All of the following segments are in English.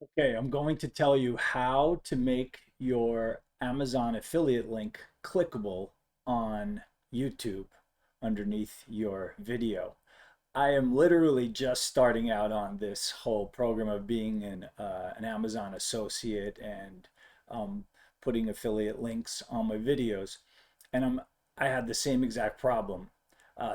Okay, I'm going to tell you how to make your Amazon affiliate link clickable on YouTube underneath your video. I am literally just starting out on this whole program of being an Amazon associate and um, putting affiliate links on my videos. And I had the same exact problem.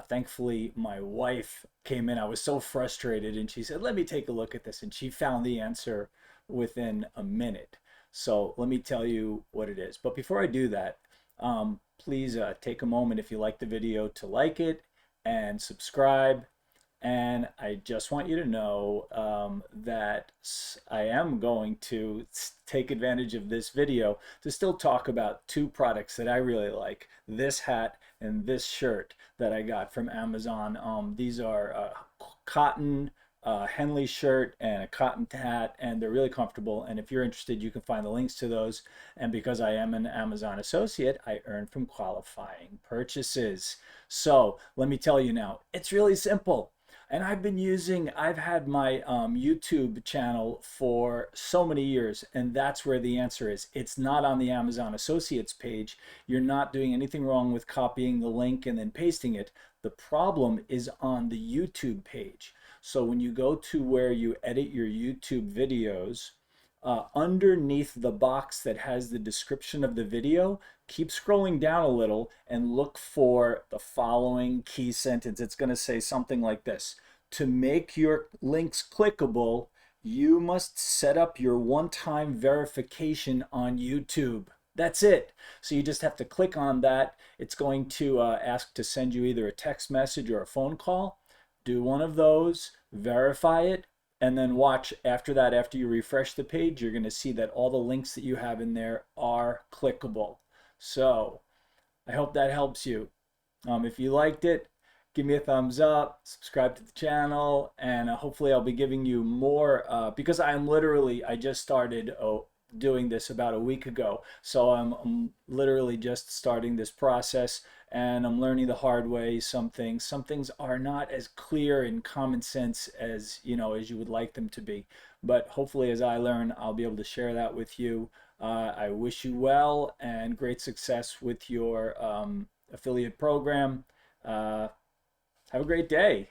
Thankfully, my wife came in. I was so frustrated, and she said, "Let me take a look at this." And she found the answer within a minute. So let me tell you what it is. But before I do that, please take a moment if you like the video to like it and subscribe. And I just want you to know that I am going to take advantage of this video to still talk about two products that I really like, this hat and this shirt that I got from Amazon. These are cotton Henley shirt and a cotton hat, and they're really comfortable. And if you're interested, you can find the links to those. And because I am an Amazon associate, I earn from qualifying purchases. So let me tell you now, it's really simple. And I've had my YouTube channel for so many years, and that's where the answer is. It's not on the Amazon Associates page. You're not doing anything wrong with copying the link and then pasting it. The problem is on the YouTube page. So when you go to where you edit your YouTube videos, underneath the box that has the description of the video, keep scrolling down a little and look for the following key sentence. It's going to say something like this: to make your links clickable, you must set up your one-time verification on YouTube. That's it. So you just have to click on that. It's going to ask to send you either a text message or a phone call. Do one of those, verify it, and then watch after that. After you refresh the page, you're going to see that all the links that you have in there are clickable. So I hope that helps you. If you liked it, give me a thumbs up, subscribe to the channel, and hopefully I'll be giving you more because I just started doing this about a week ago. So I'm literally just starting this process, and I'm learning the hard way some things are not as clear and common sense as as you would like them to be. But hopefully as I learn, I'll be able to share that with you. I wish you well and great success with your affiliate program. uh, have a great day.